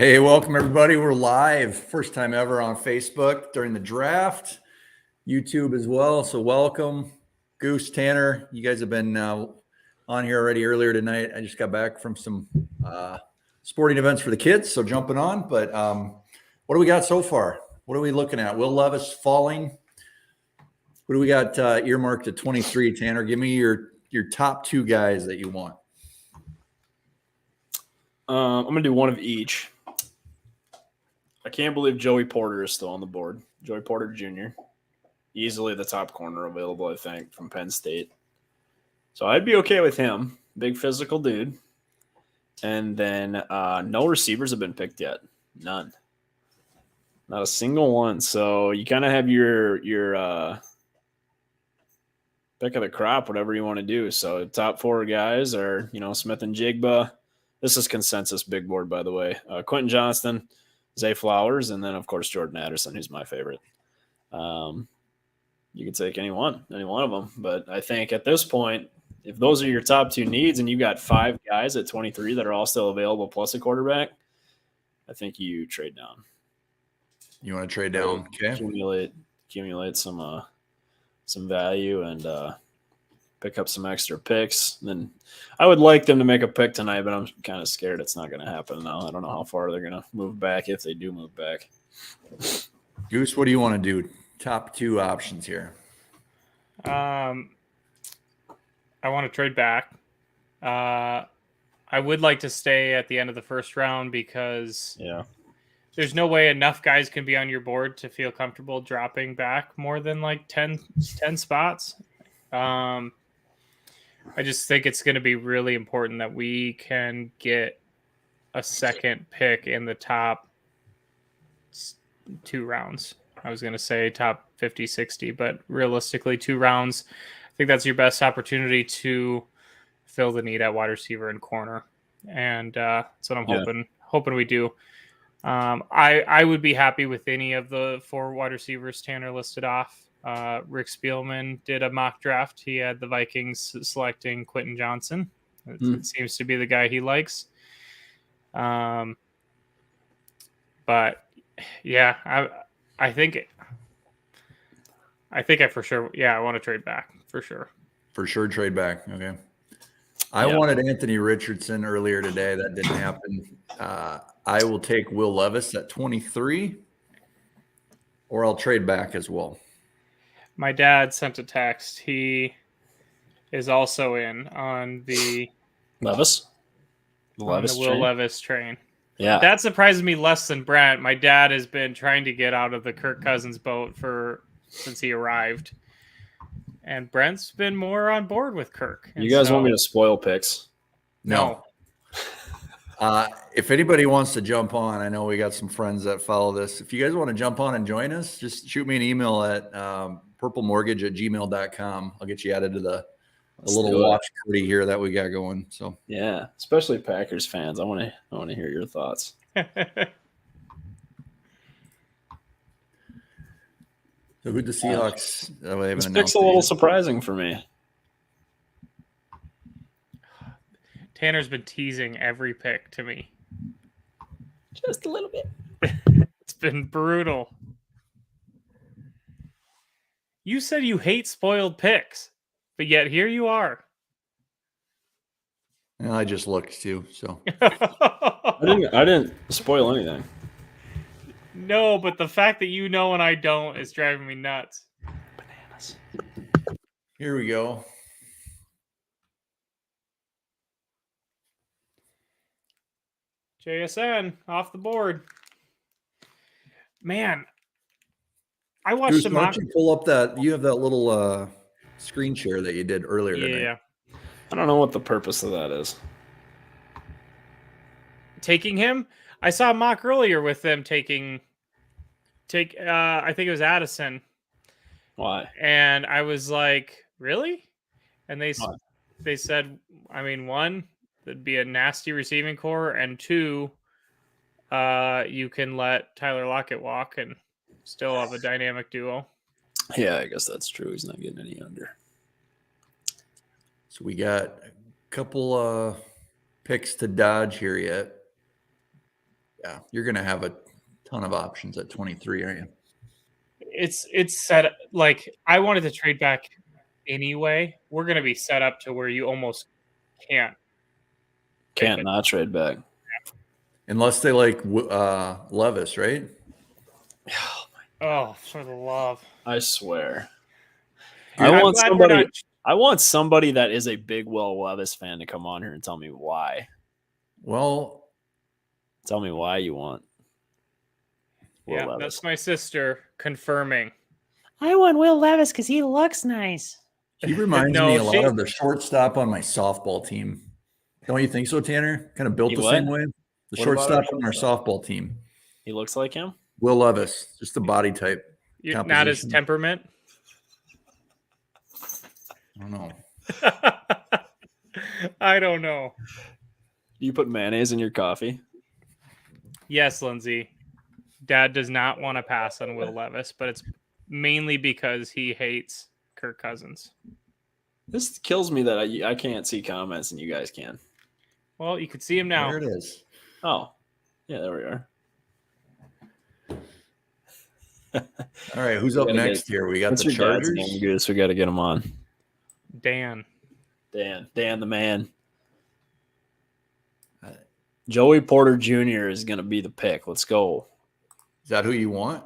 Hey, welcome everybody. We're live, first time ever on Facebook during the draft, YouTube as well. So welcome, Goose, Tanner. You guys have been on here already earlier tonight. I just got back from some sporting events for the kids, so jumping on. But what do we got so far? What are we looking at? Will Levis falling. What do we got earmarked at 23? Tanner, give me your top two guys that you want. I'm gonna do one of each. I can't believe Joey Porter is still on the board. Joey Porter Jr. Easily the top corner available, I think, from Penn State. So I'd be okay with him. Big physical dude. And then no receivers have been picked yet. None. Not a single one. So you kind of have your pick of the crop, whatever you want to do. So top four guys are, Smith and Jigba. This is consensus big board, by the way. Quentin Johnston, Zay Flowers, and then, of course, Jordan Addison, who's my favorite. You could take any one of them. But I think at this point, if those are your top two needs and you got five guys at 23 that are all still available plus a quarterback, I think you trade down. You want to trade down? Okay. Accumulate some value and pick up some extra picks. And then I would like them to make a pick tonight, but I'm kind of scared it's not going to happen now. I don't know how far they're going to move back if they do move back. Goose, what do you want to do? Top two options here. I want to trade back. I would like to stay at the end of the first round because there's no way enough guys can be on your board to feel comfortable dropping back more than like 10 spots. I just think it's going to be really important that we can get a second pick in the top 2 rounds. I was going to say top 50, 60, but realistically 2 rounds. I think that's your best opportunity to fill the need at wide receiver and corner. And that's what I'm hoping we do. I would be happy with any of the 4 wide receivers Tanner listed off. Rick Spielman did a mock draft. He had the Vikings selecting Quentin Johnson. It seems to be the guy he likes. But yeah, I think I for sure. Yeah, I want to trade back for sure. For sure, trade back. Okay. I wanted Anthony Richardson earlier today. That didn't happen. I will take Will Levis at 23, or I'll trade back as well. My dad sent a text. He is also in on the Levis. The Will Levis train. Yeah. That surprises me less than Brent. My dad has been trying to get out of the Kirk Cousins boat since he arrived. And Brent's been more on board with Kirk. You guys want me to spoil picks? No. If anybody wants to jump on, I know we got some friends that follow this. If you guys want to jump on and join us, just shoot me an email at purplemortgage@gmail.com. I'll get you added to the little watch party here that we got going. So yeah, especially Packers fans. I want to hear your thoughts. So who'd the Seahawks? This pick's a little surprising for me. Tanner's been teasing every pick to me. Just a little bit. It's been brutal. You said you hate spoiled picks, but yet here you are. And I just looked too, so I didn't spoil anything. No, but the fact that you know and I don't is driving me nuts. Bananas. Here we go. JSN off the board. Man, I watched Why don't you pull up that? You have that little screen share that you did earlier today. Yeah. I don't know what the purpose of that is. Taking him? I saw a mock earlier with them I think it was Addison. Why? And I was like, really? And they said, I mean, 1, there'd be a nasty receiving core, and 2, you can let Tyler Lockett walk and still have a dynamic duo. Yeah, I guess that's true. He's not getting any under. So we got a couple picks to dodge here yet. Yeah, you're going to have a ton of options at 23, aren't you? It's set like I wanted to trade back anyway. We're going to be set up to where you almost can't. Can't not trade back. Unless they like Levis, right? Oh, for the love! I swear. I'm I want glad we're somebody. not- I want somebody that is a big Will Levis fan to come on here and tell me why. Well, Tell me why you want Will Yeah, Levis. that's my sister confirming. I want Will Levis because he looks nice. he reminds No, me a lot she- of the shortstop on my softball team. Don't you think so, Tanner? Kind of built He the what? same way. The What about shortstop our on our softball team. He looks like him. Will Levis, just the body type. You're not his Composition. temperament. I don't know. I don't know. Do you put mayonnaise in your coffee? Yes, Lindsay. Dad does not want to pass on Will Levis, but it's mainly because he hates Kirk Cousins. This kills me that I can't see comments and you guys can. Well, you could see him now. There it is. Oh, yeah, there we are. All right, who's up gotta next get- here? We got What's the your dad's Chargers. name, Goose? We got to get him on. Dan. Dan the man. Uh, Joey Porter Jr. is going to be the pick. Let's go. Is that who you want?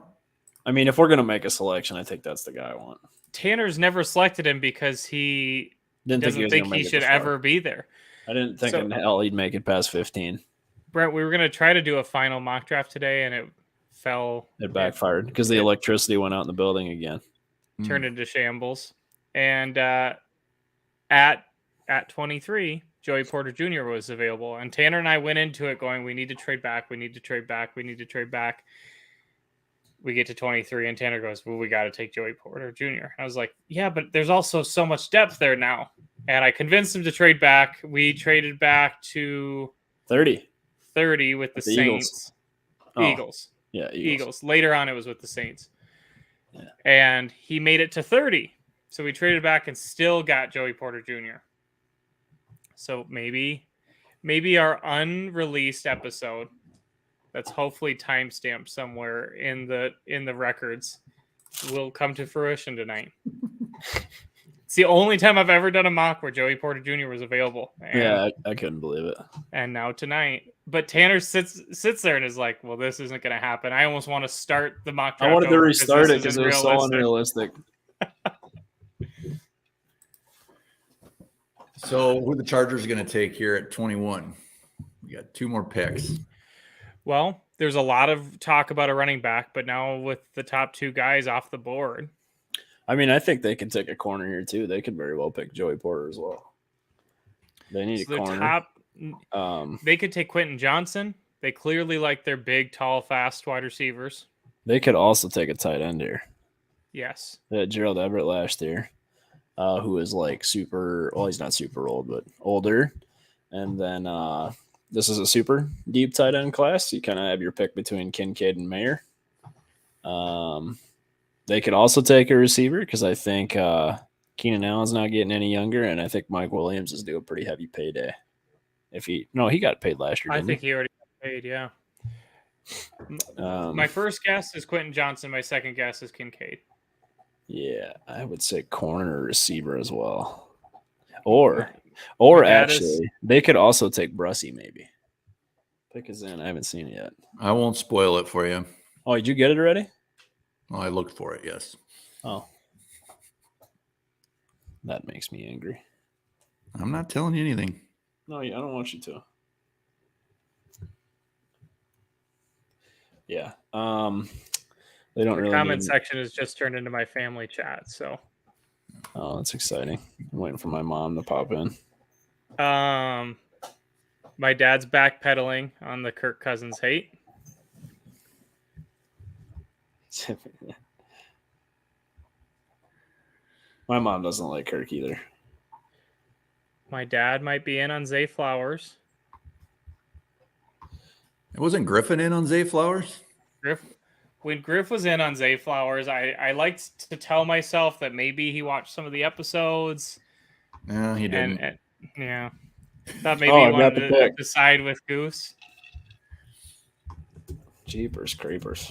I mean, if we're going to make a selection, I think that's the guy I want. Tanner's never selected him because he Didn't doesn't was think gonna he make it should this far. ever be there. I didn't think So- in hell he'd make it past 15. Brent, we were going to try to do a final mock draft today, and it fell. It backfired because the electricity went out in the building again. Turned into shambles. And at 23, Joey Porter Jr. was available. And Tanner and I went into it going, we need to trade back. We need to trade back. We need to trade back. We get to 23, and Tanner goes, well, we got to take Joey Porter Jr. And I was like, yeah, but there's also so much depth there now. And I convinced him to trade back. We traded back to 30. 30 with the With the Eagles. Saints. Oh, Eagles. Yeah, Eagles. Later on, it was with the Saints. Yeah. And he made it to 30. So we traded back and still got Joey Porter Jr. So maybe our unreleased episode that's hopefully timestamped somewhere in the records will come to fruition tonight. It's the only time I've ever done a mock where Joey Porter Jr. was available. And, Yeah, I couldn't believe it. and now tonight. But Tanner sits there and is like, well, this isn't going to happen. I almost want to start the mock draft. I wanted to over restart this it because isn't it was so realistic. unrealistic. So who the Chargers are going to take here at 21? We got two more picks. Well, there's a lot of talk about a running back, but now with the top two guys off the board, I mean, I think they can take a corner here too. They could very well pick Joey Porter as well. They need so a the corner. top, they could take Quentin Johnson. They clearly like their big, tall, fast wide receivers. They could also take a tight end here. Yes. They had Gerald Everett last year, who is like super. Well, he's not super old, but older. And then this is a super deep tight end class. You kind of have your pick between Kincaid and Mayer. They could also take a receiver because I think Keenan Allen's not getting any younger, and I think Mike Williams is due a pretty heavy payday. He got paid last year. I Didn't think he already got paid, yeah. My first guess is Quentin Johnson. My second guess is Kincaid. Yeah, I would say corner or receiver as well. Or That is- actually, they could also take Brussy maybe. Pick is in. I haven't seen it yet. I won't spoil it for you. Oh, did you get it already? Well, I looked for it, yes. Oh. That makes me angry. I'm not telling you anything. No, I don't want you to. Yeah. They don't The really comment need- section has just turned into my family chat. So, Oh, that's exciting. I'm waiting for my mom to pop in. my dad's backpedaling on the Kirk Cousins hate. My mom doesn't like Kirk either. My dad might be in on Zay Flowers. It wasn't Griffin in on Zay Flowers? When Griff was in on Zay Flowers, I liked to tell myself that maybe he watched some of the episodes. No, he didn't. And yeah, thought maybe Oh, he I got wanted the to pick. decide with Goose. Jeepers creepers.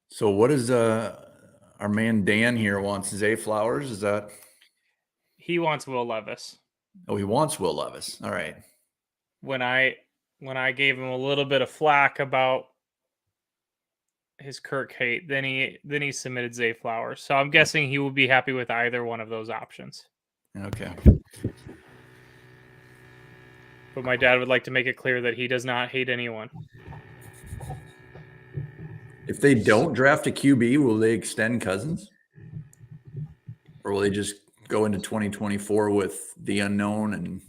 So what is our man Dan here wants? Zay Flowers? Is that? He wants Will Levis. Oh, he wants Will Levis. All right. When I gave him a little bit of flack about his Kirk hate, then he submitted Zay Flowers. So I'm guessing he will be happy with either one of those options. Okay. But my dad would like to make it clear that he does not hate anyone. If they don't draft a QB, will they extend Cousins? Or will they just go into 2024 with the unknown? And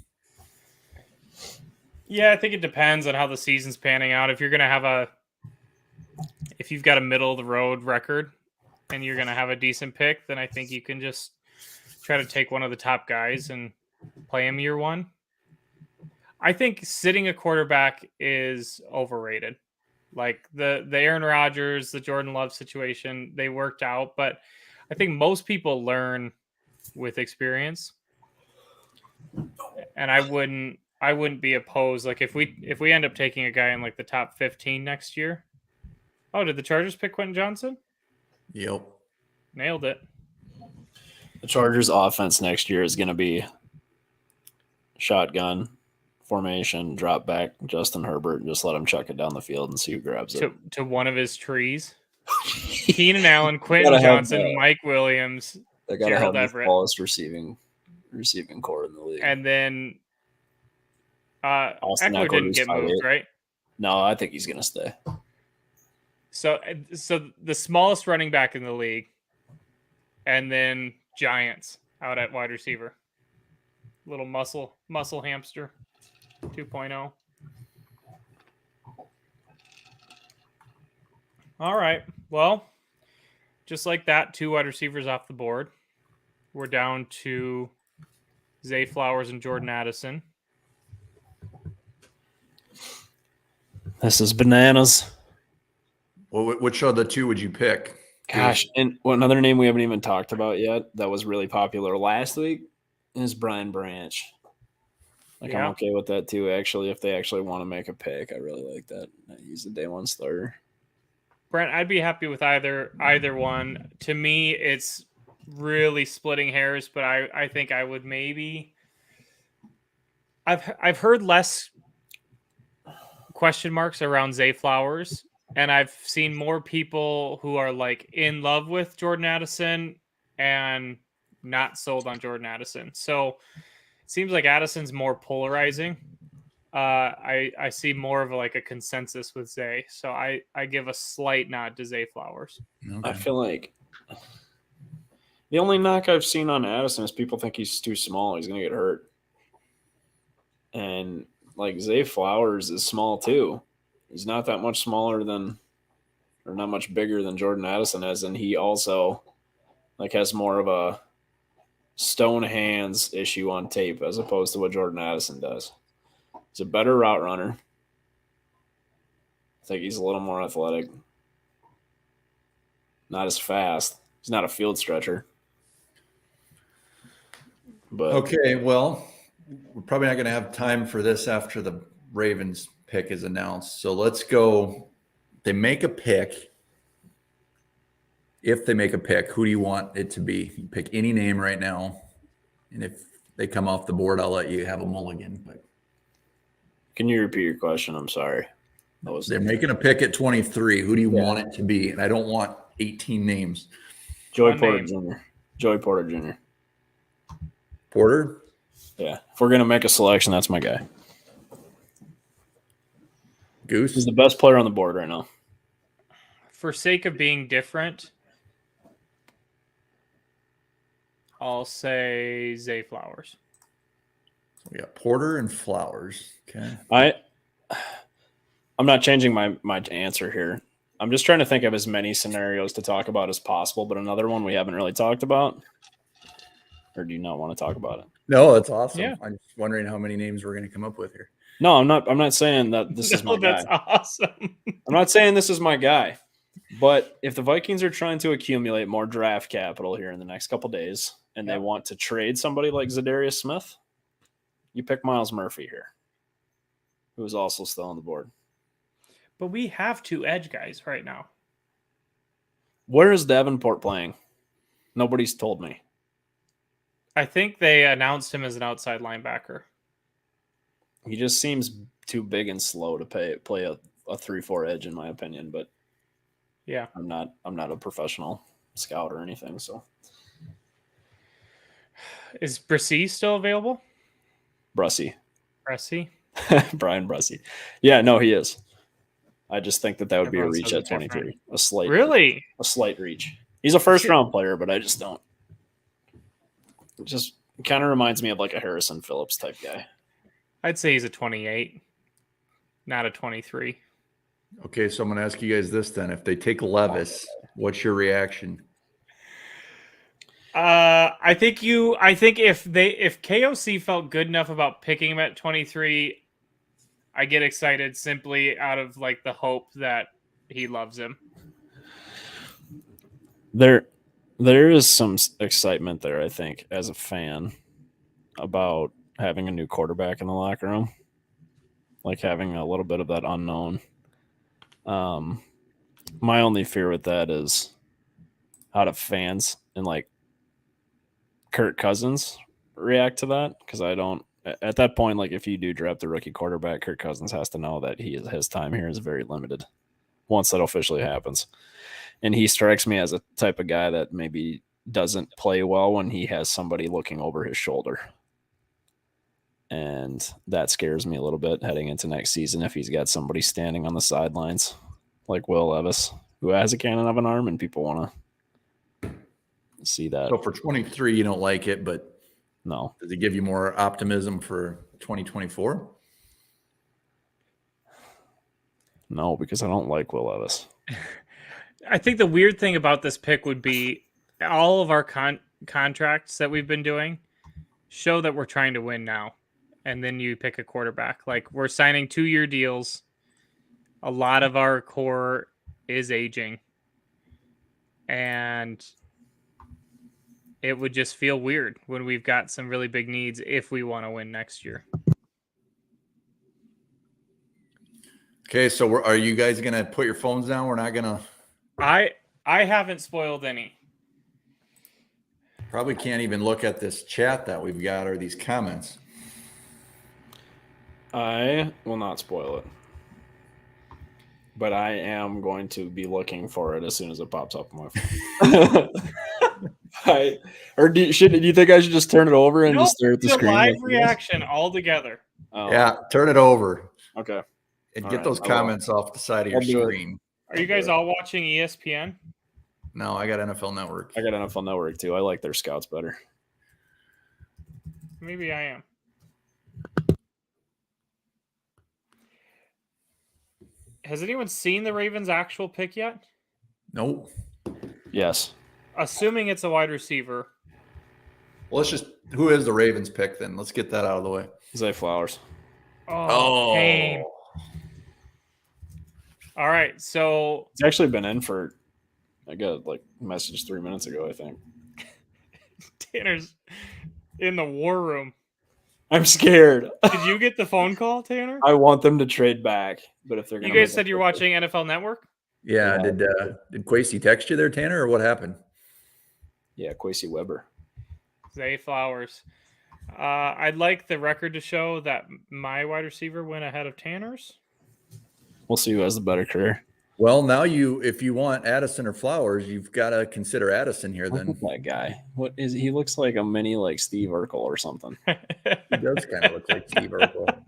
Yeah, I think it depends on how the season's panning out. If you're going to have if you've got a middle of the road record and you're going to have a decent pick, then I think you can just try to take one of the top guys and play him year one. I think sitting a quarterback is overrated. Like the Aaron Rodgers, the Jordan Love situation, they worked out, but I think most people learn with experience. And I wouldn't be opposed. Like if we end up taking a guy in like the top 15 next year. Oh, did the Chargers pick Quentin Johnson? yep. Nailed it. The Chargers offense next year is going to be shotgun formation, drop back Justin Herbert, and just let him chuck it down the field and see who grabs it. To one of his trees. Keenan Allen, Quentin Gotta have Johnson, that. Mike Williams, They got to have Gerald the Everett. smallest receiving core in the league. and then Austin Eckler Eckler didn't was get 5'8". moved, right? No, I think he's going to stay. So the smallest running back in the league, and then Giants out at wide receiver. Little muscle hamster 2.0. All right. Well, just like that, 2 wide receivers off the board. We're down to Zay Flowers and Jordan Addison. This is bananas. Well, which of the two would you pick? Gosh, and another name we haven't even talked about yet that was really popular last week is Brian Branch. Like, Yeah. I'm okay with that too, actually, if they actually want to make a pick. I really like that. He's a day one starter. Brent, I'd be happy with either one. To me, it's really splitting hairs, but I think I would maybe. I've heard less question marks around Zay Flowers, and I've seen more people who are like in love with Jordan Addison and not sold on Jordan Addison. So it seems like Addison's more polarizing. I see more of a consensus with Zay, so I give a slight nod to Zay Flowers. I feel like the only knock I've seen on Addison is people think he's too small. He's going to get hurt. And Zay Flowers is small too. He's not that much smaller than, or not much bigger than Jordan Addison is. And he also has more of a stone hands issue on tape as opposed to what Jordan Addison does. He's a better route runner. I think he's a little more athletic. Not as fast. He's not a field stretcher. But Okay, well, we're probably not going to have time for this after the Ravens pick is announced. So let's go. They make a pick. If they make a pick, who do you want it to be? You pick any name right now. And if they come off the board, I'll let you have a mulligan. But can you repeat your question? I'm sorry. they're making a pick at 23. Who do you want it to be? And I don't want 18 names. Joey Porter Jr. Joey Porter Jr. Porter? Yeah. If we're going to make a selection, that's my guy. Goose? He's the best player on the board right now. For sake of being different, I'll say Zay Flowers. We got Porter and Flowers. Okay. I'm not changing my answer here. I'm just trying to think of as many scenarios to talk about as possible, but another one we haven't really talked about. Or do you not want to talk about it? No, that's awesome. Yeah. I'm just wondering how many names we're going to come up with here. No, I'm not. I'm not saying that this is my No, that's guy. awesome. I'm not saying this is my guy. But if the Vikings are trying to accumulate more draft capital here in the next couple days, and they Yep. want to trade somebody like Zadarius Smith, you pick Miles Murphy here, who is also still on the board. But we have 2 edge guys right now. Where is Davenport playing? Nobody's told me. I think they announced him as an outside linebacker. He just seems too big and slow to play a 3-4 edge, in my opinion. But Yeah. I'm not a professional scout or anything. So Is Brissy still available? Brussy, Brissy? Brian Brussy. Yeah, no, he is. I just think that would be a Everyone reach says at it different. 23. A slight, Really? a slight reach. He's a first round player, but I just don't. It just kind of reminds me of like a Harrison Phillips type guy. I'd say he's a 28, not a 23. Okay, so I'm going to ask you guys this then. If they take Levis, what's your reaction? I think if KOC felt good enough about picking him at 23, I get excited simply out of like the hope that he loves him. There is some excitement there, I think, as a fan about having a new quarterback in the locker room, like having a little bit of that unknown. My only fear with that is how do fans and like Kirk Cousins react to that? Because I don't. At that point, like if you do draft a rookie quarterback, Kirk Cousins has to know that his time here is very limited once that officially happens. And he strikes me as a type of guy that maybe doesn't play well when he has somebody looking over his shoulder. And that scares me a little bit heading into next season if he's got somebody standing on the sidelines like Will Levis, who has a cannon of an arm, and people want to see that. So for 23, you don't like it, but No. does it give you more optimism for 2024? No, because I don't like Will Levis. I think the weird thing about this pick would be all of our contracts that we've been doing show that we're trying to win now. And then you pick a quarterback. Like we're signing 2-year deals. A lot of our core is aging. And it would just feel weird when we've got some really big needs if we want to win next year. Okay, so are you guys going to put your phones down? We're not going to. I haven't spoiled any. Probably can't even look at this chat that we've got or these comments. I will not spoil it. But I am going to be looking for it as soon as it pops up on my phone. Do you think I should just turn it over and just stare at the screen? Live like reaction all together. Oh, Yeah, turn it over okay. and All get right, those I will. comments off the side of your I'll do it. screen. Are you guys all watching ESPN? No, I got NFL Network. I got NFL Network too. I like their scouts better. Maybe I am. Has anyone seen the Ravens' actual pick yet? Nope. Yes. Assuming it's a wide receiver. Well, who is the Ravens pick then? Let's get that out of the way. Zay Flowers. Oh, pain. All right, so It's actually been in for, I got like a message 3 minutes ago, I think. Tanner's in the war room. I'm scared. Did you get the phone call, Tanner? I want them to trade back, but if they're You going guys said you're watching NFL Network? Yeah, Yeah. did Quasey text you there, Tanner, or what happened? Yeah, Quasey Weber. Zay Flowers. I'd like the record to show that my wide receiver went ahead of Tanner's. We'll see who has the better career. Well, now if you want Addison or Flowers, you've got to consider Addison here Look then. at that guy. What is he? Looks like a mini like Steve Urkel or something. He does kind of look like Steve Urkel.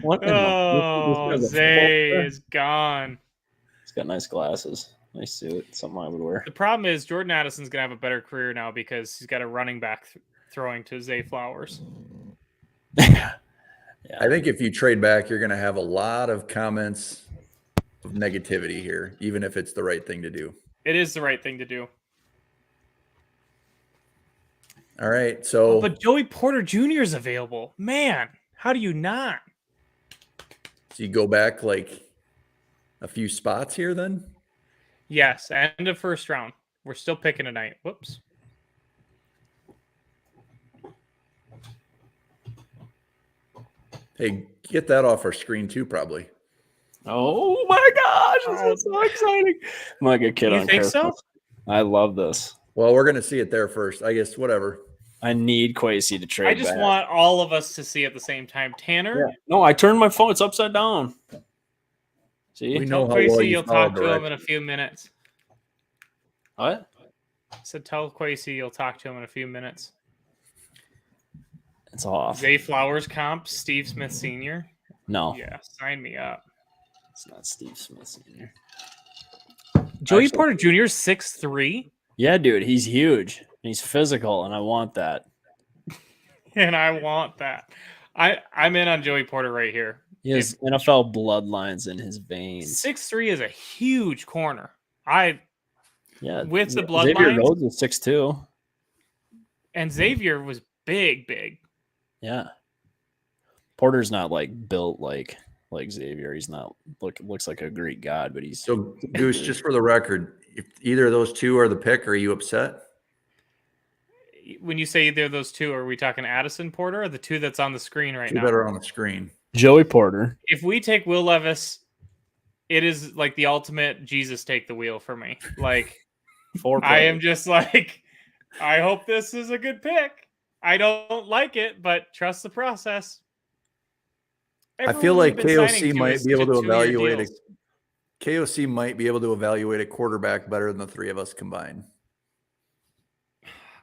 What? in the- Oh, this guy's a Zay football player? is gone. He's got nice glasses. Nice suit. Something I would wear. The problem is Jordan Addison's going to have a better career now because he's got a running back throwing to Zay Flowers. I think if you trade back, you're going to have a lot of comments of negativity here, even if it's the right thing to do. It is the right thing to do. All right, so But Joey Porter Jr. is available. Man, how do you not? So you go back like a few spots here then? Yes, end of first round. We're still picking tonight. Whoops. Hey, get that off our screen too, probably. Oh my gosh, this is so exciting! I'm like a kid You on think Christmas. I love this. Well, we're gonna see it there first. I guess whatever. I need Quasey to trade. I just back. want all of us to see at the same time. Tanner, Yeah. No, I turned my phone. It's upside down. See? We tell know how well Quasey you you'll follow talk to him in a directions. few minutes. What? So tell Quasey you'll talk to him in a few minutes. It's off. Zay Flowers comp, Steve Smith Sr. No, Yeah, sign me up. it's not Steve Smith Sr. Joey Actually- Porter Jr. 6'3", Yeah, dude, he's huge. He's physical, and I want that. and I want that. I'm in on Joey Porter right here. He has NFL bloodlines in his veins. 6'3" is a huge corner. Yeah, with the Xavier bloodlines- Rhodes is 6'2". And Xavier was big. Yeah, Porter's not like built like Xavier. He's not looks like a Greek god, but he's So Goose, just for the record, if either of those two are the pick, are you upset? When you say either of those two, are we talking Addison Porter or the two that's on the screen right Two now? that are on the screen. Joey Porter. If we take Will Levis, it is like the ultimate Jesus take the wheel for me. Like, 4 I am players. just like, I hope this is a good pick. I don't like it, but trust the process. I feel like Everyone we've been signing KOC to might is be able to 2-year evaluate deals. KOC might be able to evaluate a quarterback better than the three of us combined.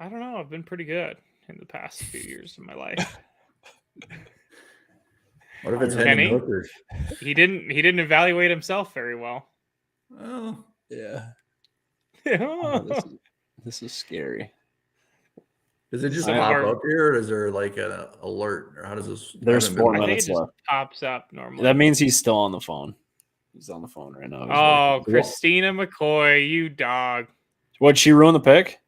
I don't know. I've been pretty good in the past few years of my life. What if it's Kenny? Henry Hooker? He didn't evaluate himself very well. Oh, Yeah, I this is scary. does it just Some pop of our- up here, or is there like an alert, or how does this? There's I haven't 4 been- think it minutes just left. pops up normally. That means he's still on the phone. He's on the phone right now. He's Oh, working. Christina McCoy, you dog. What'd she ruin the pick?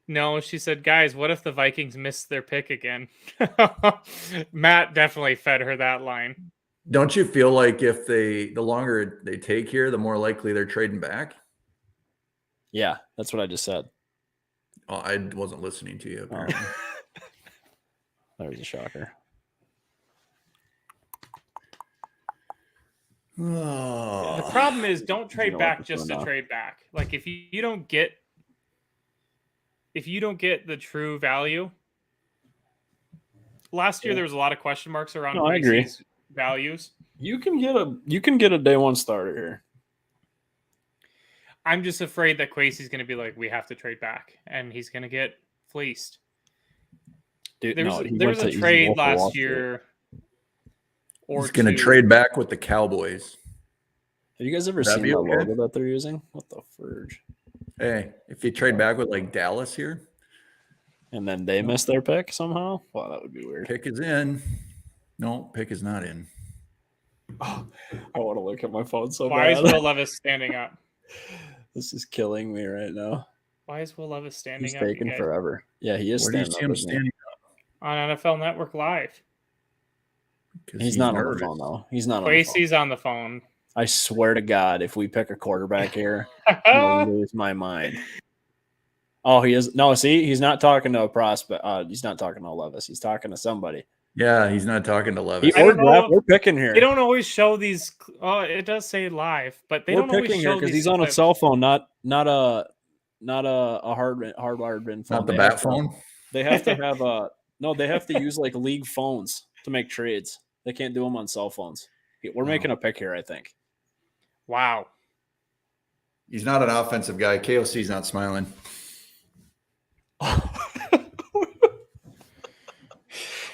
No, she said, guys, what if the Vikings missed their pick again? Matt definitely fed her that line. Don't you feel like if the longer they take here, the more likely they're trading back? Yeah, that's what I just said. Oh, I wasn't listening to you. Apparently. That was a shocker. Oh. The problem is don't trade know back what's just to going on. trade back. Like if you don't get the true value. Last year Yeah. there was a lot of question marks around No, I agree. Quasey's values. You can get a day one starter here. I'm just afraid that Quasey's going to be like, we have to trade back, and he's going to get fleeced. Dude, There was, no, he there went was a to- he's trade local Wall last Street. year. Or He's going to two. trade back with the Cowboys. Have you guys ever That'd seen be the okay. logo that they're using? What the furge? Hey, if you trade back with like Dallas here, And then they missed their pick somehow? Wow, that would be weird. pick is in. No, pick is not in. I want to look at my phone so Why is bad. Will Levis standing up? This is killing me right now. Why is Will Levis standing He's up? you taking guys? forever. Yeah, he is Where do you standing see up. him isn't he? standing? On NFL Network Live. 'Cause He's not on the nervous. phone though. He's not on the phone. Quasey's on the phone. I swear to God, if we pick a quarterback here, I'll lose my mind. Oh, he is. No, see, he's not talking to a prospect. He's not talking to Levis. He's talking to somebody. Yeah, he's not talking to Levis. I don't know. We're picking here. They don't always show these. Oh, it does say live, but they We're don't always picking show here because these he's on a clips. cell phone, not a hardwired in phone. Not the They bat have to- phone. They have to have no. They have to use like league phones to make trades. They can't do them on cell phones. We're making a pick here, I think. Wow. He's not an offensive guy. KOC's not smiling.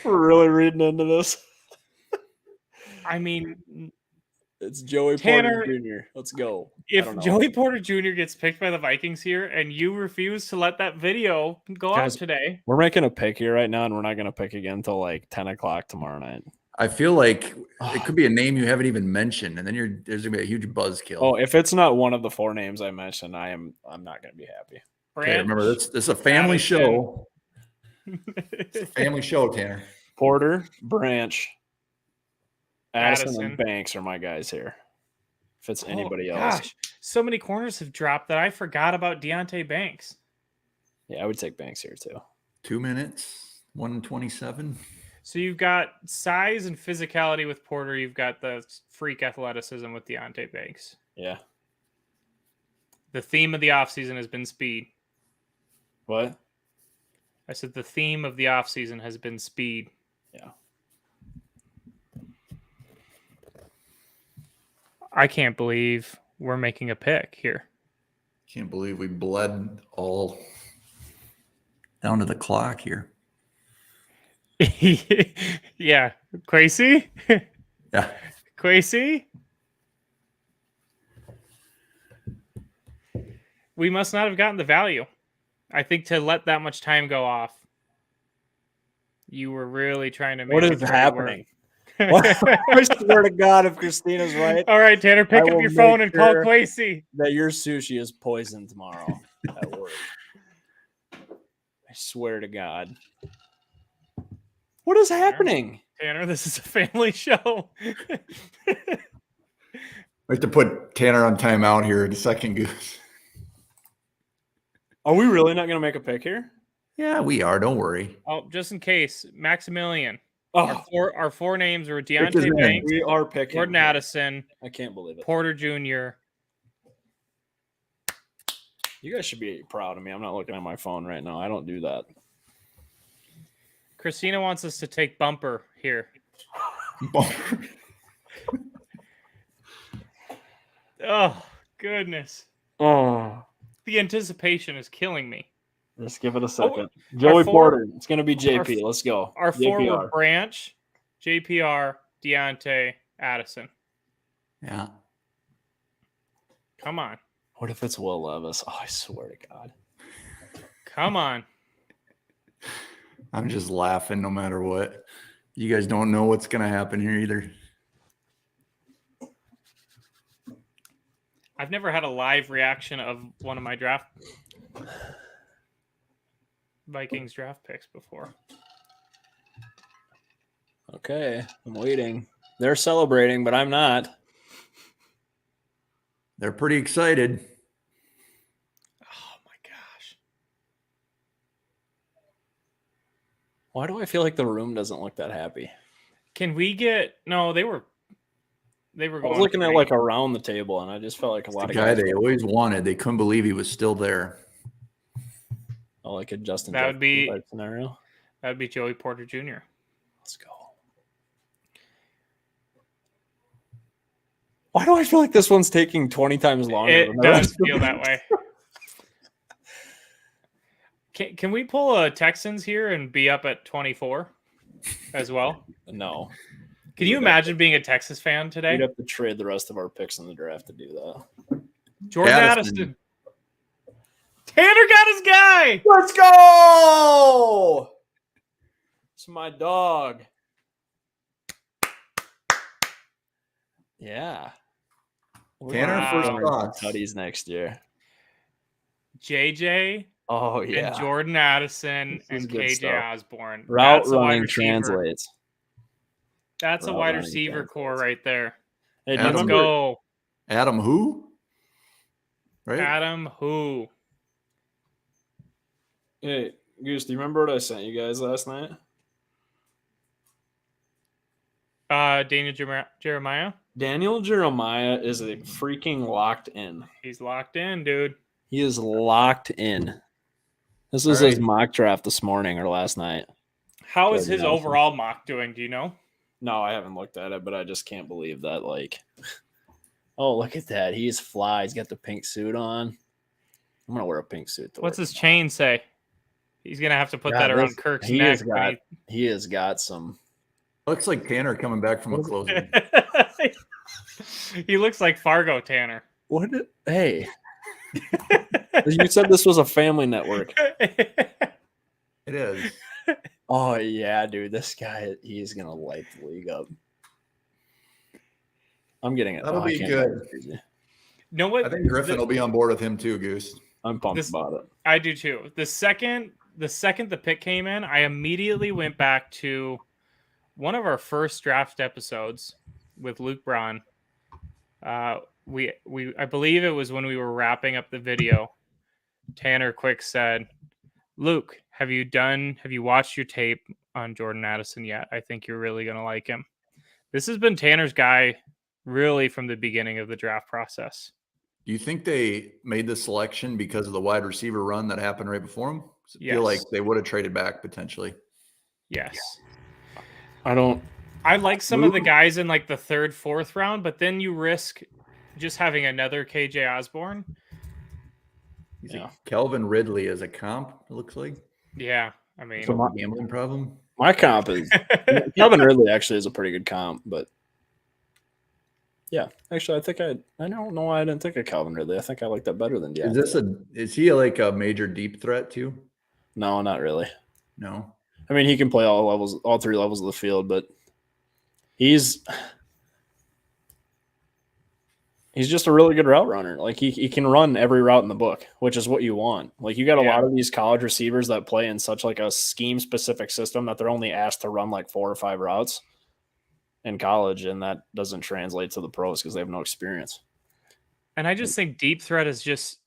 We're really reading into this. I mean, It's Joey Tanner, Porter Jr. Let's go. I if don't know. Joey Porter Jr. gets picked by the Vikings here, and you refuse to let that video go out Guys, today, We're making a pick here right now, and we're not going to pick again until like 10 o'clock tomorrow night. I feel like it could be a name you haven't even mentioned, and then there's gonna be a huge buzzkill. Oh, if it's not one of the 4 names I mentioned, I'm not going to be happy. Okay, remember this is a family show. It's a family show, Tanner. Porter, Branch, Addison, Addison. and Banks are my guys here. If it's anybody Oh, else. Gosh, so many corners have dropped that I forgot about Deontay Banks. Yeah, I would take Banks here too. 2 minutes, 127. So you've got size and physicality with Porter. You've got the freak athleticism with Deontay Banks. Yeah. The theme of the offseason has been speed. What? I said the theme of the offseason has been speed. Yeah. I can't believe we're making a pick here. Can't believe we bled all down to the clock here. Yeah. Quasey? Yeah. Quasey? We must not have gotten the value. I think to let that much time go off, you were really trying to make What it is try to happening? work. I swear to God, if Christina's right, All right, Tanner, pick I up will your phone make and call sure- Quasey. that your sushi is poisoned tomorrow at work. I swear to God. What is happening? Tanner, this is a family show. We have to put Tanner on timeout here in a second, Goose. Are we really not going to make a pick here? Yeah, we are. Don't worry. Oh, just in case, Maximilian. Oh, Our four names were Pick his Deontay name. Banks, we are picking. Jordan Addison, I can't believe it. Porter Jr. You guys should be proud of me. I'm not looking at my phone right now. I don't do that. Christina wants us to take bumper here. Oh, goodness. Oh, The anticipation is killing me. just give it a second. our Joey four- Porter. It's going to be JP. Let's go. Our four JPR. were Branch, JPR, Deontay, Addison. Yeah. Come on. What if it's Will Levis? Oh, I swear to God. Come on. I'm just laughing no matter what. You guys don't know what's going to happen here either. I've never had a live reaction of one of my Vikings draft picks before. Okay, I'm waiting. They're celebrating, but I'm not. They're pretty excited. Oh my gosh. Why do I feel like the room doesn't look that happy? Can we get no, they were I going was looking at great. like around the table, and I just felt like a lot The of guy guys. they always wanted. They couldn't believe he was still there. Oh, like a Justin. That would be- Jefferson type scenario. That would be Joey Porter Jr. Let's go. Why do I feel like this one's taking 20 times longer? It than the does rest of feel that way. Can we pull a Texans here and be up at 24 as well? No. Can you imagine being a Texas fan today? We'd have to trade the rest of our picks in the draft to do that. Jordan Addison. Addison. Tanner got his guy. Let's go! It's my dog. Yeah. Tanner, Wow. first thoughts. Tutties next year. JJ Oh, yeah. and Jordan Addison This is and good KJ stuff. Osborne. Route That's a wide running receiver. translates. That's a Route wide running receiver translates. core right there. Hey, do you Adam Let's remember- go. Adam who? Right? Adam who? Hey, Goose, do you remember what I sent you guys last night? Daniel Jeremiah. Daniel Jeremiah is a freaking locked in. He's locked in, dude. He is locked in. This was All his right. mock draft this morning or last night. How is Jordan his Addison. overall mock doing? Do you know? No, I haven't looked at it, but I just can't believe that. Like, oh, look at that. He's fly. He's got the pink suit on. I'm going to wear a pink suit. To What's work his chain say? He's gonna have to put God, that around this- Kirk's he neck. has got He has got some. Looks like Tanner coming back from a closing. He looks like Fargo Tanner. What? Hey. You said this was a family network. It is. Oh, yeah, dude. This guy, he's going to light the league up. I'm getting it. That'll I be can't good. believe it's crazy. know what? I think Griffin will be on board with him too, Goose. I'm pumped This- about it. I do too. The second the pick came in, I immediately went back to one of our first draft episodes with Luke Braun. We I believe it was when we were wrapping up the video. Tanner Quick said, "Luke, have you watched your tape on Jordan Addison yet? I think you're really gonna like him." This has been Tanner's guy really from the beginning of the draft process. Do you think they made the selection because of the wide receiver run that happened right before him? I feel like Yes. they would have traded back potentially. Yes. I like some of the guys in like the third, fourth round, but then you risk just having another KJ Osborne. You think Calvin Ridley as a comp, it looks like? Yeah. I mean, Gambling problem? My comp is Calvin Ridley actually is a pretty good comp, but yeah, actually, I don't know why I didn't think of Calvin Ridley. I think I like that better than Deontay. Is he like a major deep threat too? No, not really. No. I mean, he can play all three levels of the field, but he's just a really good route runner. Like he can run every route in the book, which is what you want. Like you got a lot of these college receivers that play in such like a scheme specific system that they're only asked to run like 4 or 5 routes in college, and that doesn't translate to the pros because they have no experience. And I just think deep threat is just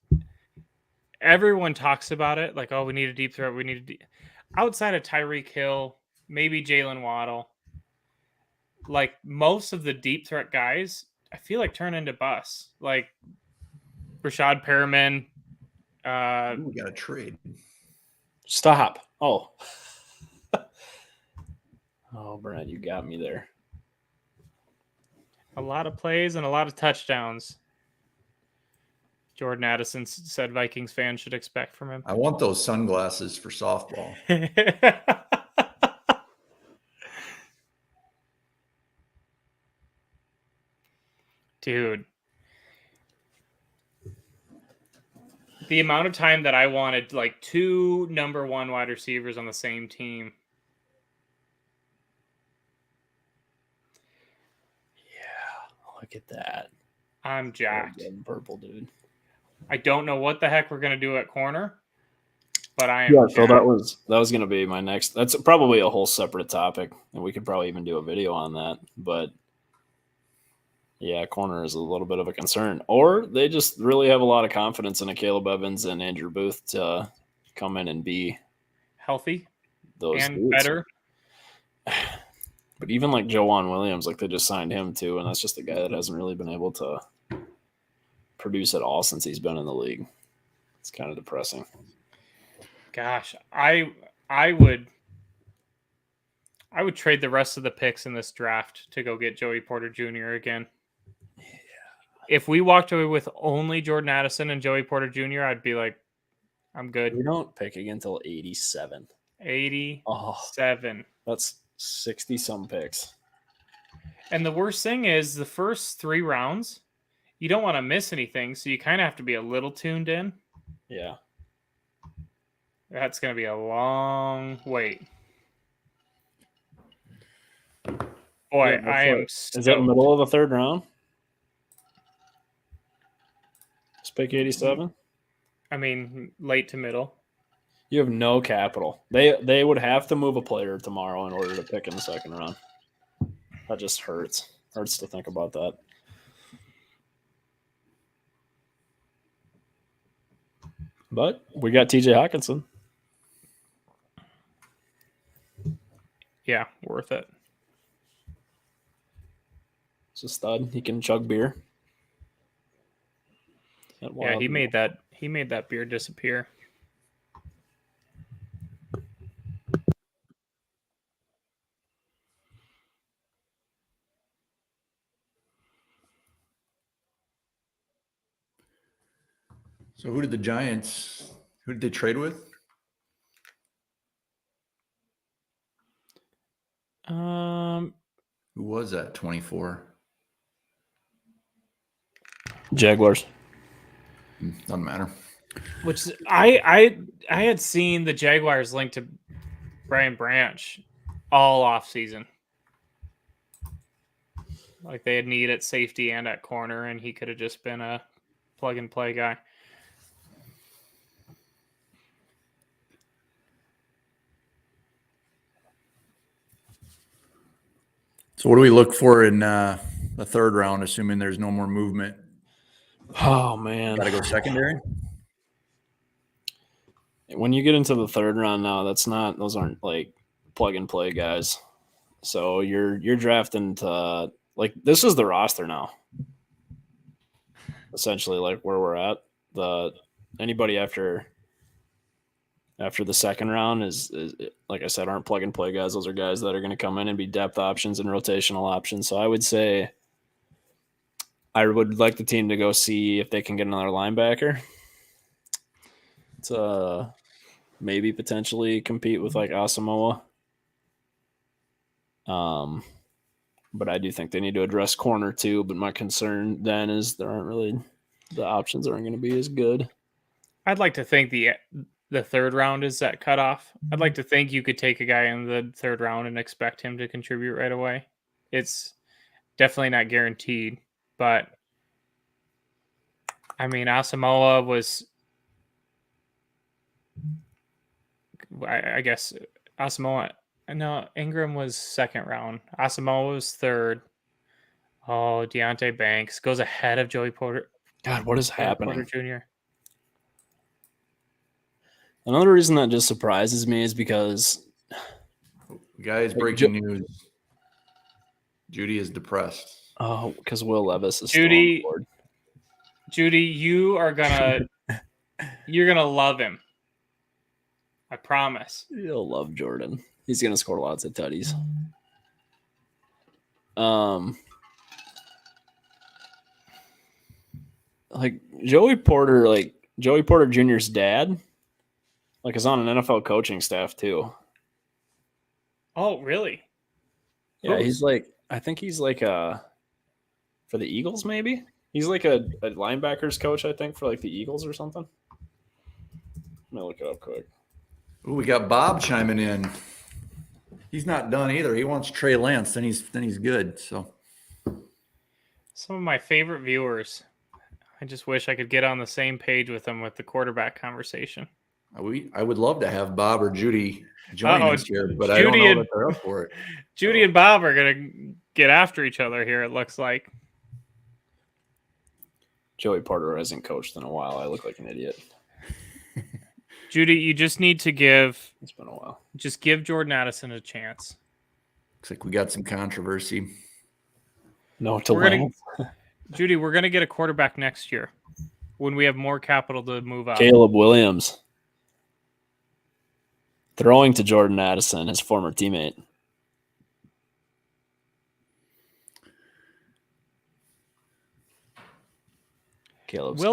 everyone talks about it like, oh, we need a deep threat. We need outside of Tyreek Hill, maybe Jalen Waddle. Like most of the deep threat guys, I feel like turn into busts. Like Rashad Perriman. We got to trade. Stop. Oh, Brad, you got me there. A lot of plays and a lot of touchdowns. Jordan Addison said Vikings fans should expect from him. I want those sunglasses for softball. Dude. The amount of time that I wanted like 2 number 1 wide receivers on the same team. Yeah, look at that. I'm jacked. Purple, dude. I don't know what the heck we're gonna do at corner, but I am. Yeah, so that was going to be my next. That's probably a whole separate topic, and we could probably even do a video on that. But yeah, corner is a little bit of a concern, or they just really have a lot of confidence in a Caleb Evans and Andrew Booth to come in and be healthy those and dudes. better. But even like Joanne Williams, like they just signed him too, and that's just a guy that hasn't really been able to produce at all since he's been in the league. It's kind of depressing. Gosh, I would trade the rest of the picks in this draft to go get Joey Porter Jr. again. Yeah. If we walked away with only Jordan Addison and Joey Porter Jr., I'd be like, I'm good. We don't pick again until 87. 87. That's 60 some picks. And the worst thing is the first 3 rounds, you don't want to miss anything, so you kind of have to be a little tuned in. Yeah. That's going to be a long wait. Boy, Yeah, I am Is that the middle of the 3rd round? Let's pick 87? I mean, late to middle. You have no capital. They would have to move a player tomorrow in order to pick in the 2nd round. That just hurts. Hurts to think about that. But we got TJ Hawkinson. Yeah, worth it. It's a stud. He can chug beer. Yeah, he made that beer disappear. So who did they trade with? Who was that 24? Jaguars. Doesn't matter. Which I had seen the Jaguars linked to Brian Branch all off season. Like they had need at safety and at corner, and he could have just been a plug and play guy. So what do we look for in the third round, assuming there's no more movement? Oh man, Got to go secondary. when you get into the third round now, those aren't like plug and play guys. So you're drafting to like this is the roster now. Essentially, like where we're at, anybody after the second round is like I said, aren't plug and play guys. Those are guys that are going to come in and be depth options and rotational options. So I would say I would like the team to go see if they can get another linebacker to maybe potentially compete with like Asamoah. But I do think they need to address corner too. But my concern then is the options aren't going to be as good. I'd like to think the third round is that cutoff. I'd like to think you could take a guy in the third round and expect him to contribute right away. It's definitely not guaranteed, but I mean, Asamoah was, I guess, Asamoah. No, Ingram was second round. Asamoah was third. Oh, Deontay Banks goes ahead of Joey Porter. God, what is happening? Porter Jr. Another reason that just surprises me is because Guys, breaking news. Judy is depressed. because Will Levis is Judy- still on board. Judy, you're gonna love him. I promise. You'll love Jordan. He's gonna score lots of tutties. Like Joey Porter Jr.'s dad, like is on an NFL coaching staff too. Oh, really? Yeah, Who? he's like I think he's like for the Eagles maybe. He's like a linebackers coach, I think, for like the Eagles or something. Let me look it up quick. Ooh, we got Bob chiming in. He's not done either. He wants Trey Lance. Then he's good. So Some of my favorite viewers. I just wish I could get on the same page with them with the quarterback conversation. I would love to have Bob or Judy join Uh-oh, us here, but I don't Judy know and- that they're up for it. Judy and Bob are gonna get after each other here. It looks like. Joey Porter hasn't coached in a while. I look like an idiot. Judy, you just need to give It's been a while. Jordan Addison a chance. Looks like we got some controversy. No, to We're gonna- Lance. Judy, we're gonna get a quarterback next year when we have more capital to move up. Caleb Williams throwing to Jordan Addison, his former teammate. Caleb's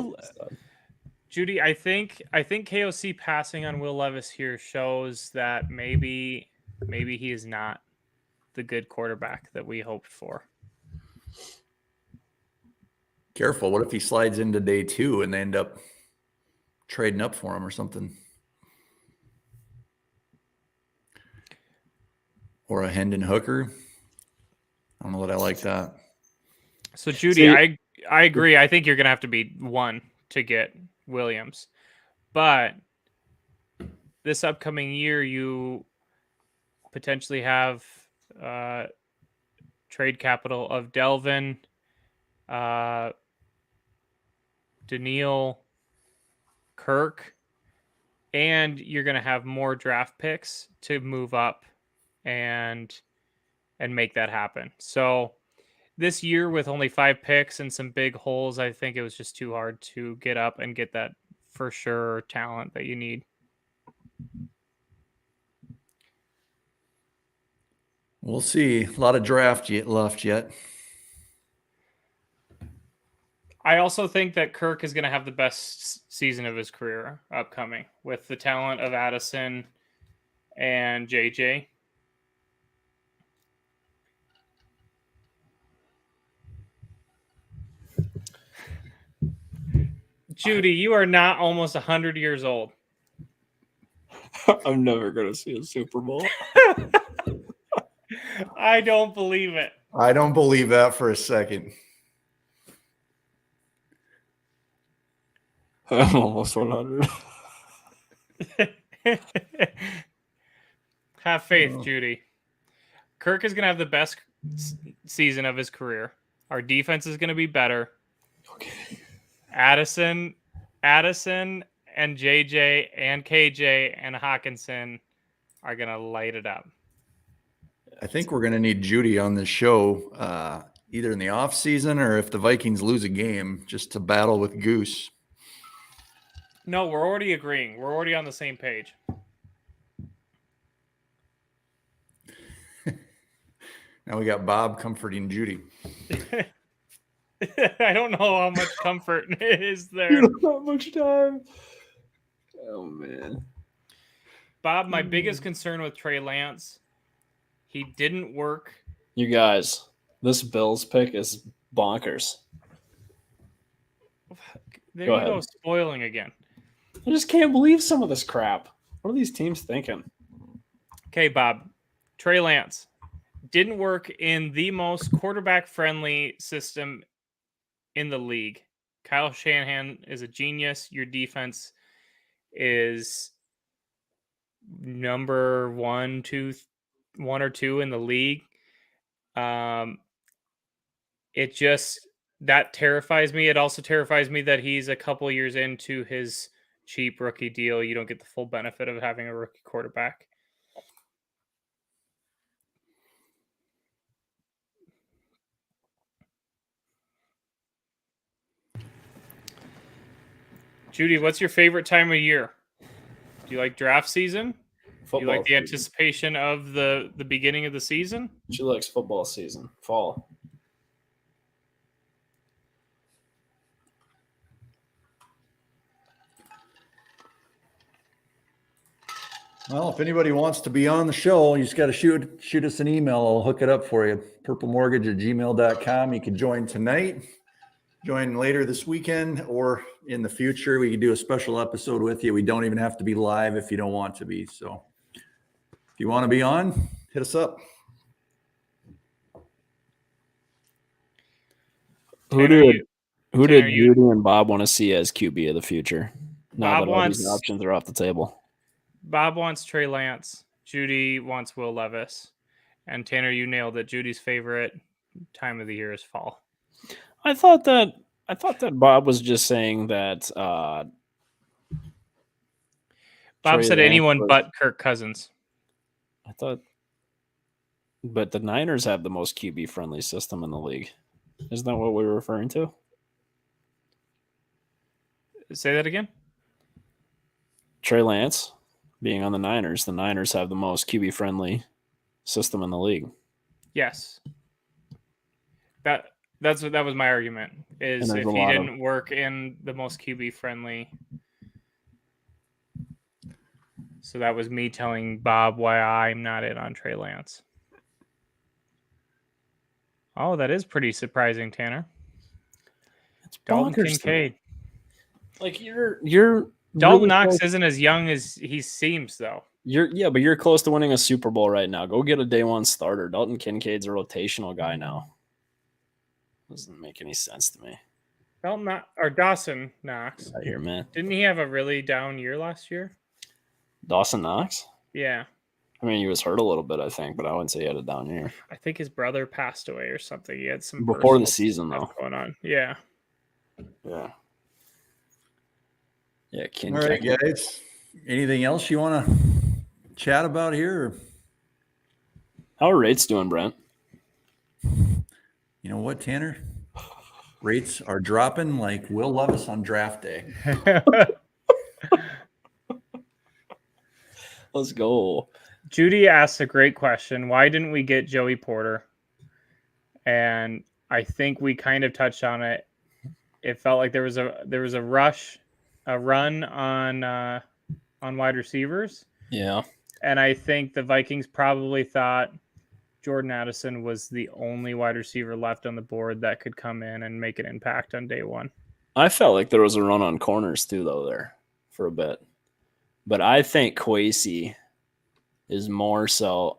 Judy, I think KOC passing on Will Levis here shows that maybe he is not the good quarterback that we hoped for. Careful. What if he slides into day 2 and they end up trading up for him or something? Or a Hendon Hooker? I don't know that I like that. So Judy, See- I agree. I think you're gonna have to be one to get Williams, but this upcoming year you potentially have trade capital of Delvin, Daniil, Kirk, and you're going to have more draft picks to move up and make that happen. So this year with only 5 picks and some big holes, I think it was just too hard to get up and get that for sure talent that you need. We'll see. A lot of draft left yet. I also think that Kirk is going to have the best season of his career upcoming with the talent of Addison and JJ. Judy, you are not almost 100 years old. I'm never going to see a Super Bowl. I don't believe it. I don't believe that for a second. I'm almost 100. Have faith, Oh. Judy. Kirk is going to have the best season of his career. Our defense is going to be better. Okay. Addison, and JJ and KJ and Hawkinson are going to light it up. I think we're going to need Judy on this show, either in the off season or if the Vikings lose a game, just to battle with Goose. No, we're already agreeing. We're already on the same page. Now we got Bob comforting Judy. I don't know how much comfort is there. You don't have much time. Oh, man. Bob, my biggest concern with Trey Lance, he didn't work. You guys, this Bills pick is bonkers. There Go you go, ahead. spoiling again. I just can't believe some of this crap. What are these teams thinking? Okay, Bob. Trey Lance didn't work in the most quarterback-friendly system in the league. Kyle Shanahan is a genius. Your defense is number one or two in the league. It just, that terrifies me. It also terrifies me that he's a couple years into his cheap rookie deal. You don't get the full benefit of having a rookie quarterback. Judy, what's your favorite time of year? Do you like draft season? Do you like the season. anticipation of the beginning of the season? She likes football season. Fall. Well, if anybody wants to be on the show, you just got to shoot us an email. I'll hook it up for you. purplemortgage@gmail.com. You can join tonight, join later this weekend, or in the future. We can do a special episode with you. We don't even have to be live if you don't want to be. So if you want to be on, hit us up. Who Tanner, did Judy and Bob want to see as QB of the future? Now Bob that all these wants- options are off the table. Bob wants Trey Lance. Judy wants Will Levis. And Tanner, you nailed it. Judy's favorite time of the year is fall. I thought that Bob was just saying that Bob Trey said Lance anyone was- but Kirk Cousins. I thought, but the Niners have the most QB friendly system in the league. Isn't that what we were referring to? Say that again? Trey Lance being on the Niners have the most QB friendly system in the league. Yes. That was my argument. Is And there's if a he lot of- didn't work in the most QB friendly. So that was me telling Bob why I'm not in on Trey Lance. Oh, that is pretty surprising, Tanner. It's Dalton bonkers to me. Kincaid. Like you're Dalton really Knox close- isn't as young as he seems, though. but you're close to winning a Super Bowl right now. Go get a day one starter. Dalton Kincaid's a rotational guy now. Doesn't make any sense to me. Dawson Knox. Out here, man. Didn't he have a really down year last year? Dawson Knox? Yeah. I mean, he was hurt a little bit, I think, but I wouldn't say he had a down year. I think his brother passed away or something. He had some Before the personal season, stuff though. going on. Yeah. Yeah. Yeah, All Kincaid. right, guys. Anything else you want to chat about here? How are rates doing, Brent? You know what, Tanner? Rates are dropping like Will Levis on draft day. Let's go. Judy asked a great question. Why didn't we get Joey Porter? And I think we kind of touched on it. It felt like there was a run on wide receivers. Yeah. And I think the Vikings probably thought Jordan Addison was the only wide receiver left on the board that could come in and make an impact on day one. I felt like there was a run on corners too, though, there for a bit. But I think Kwesi is more so.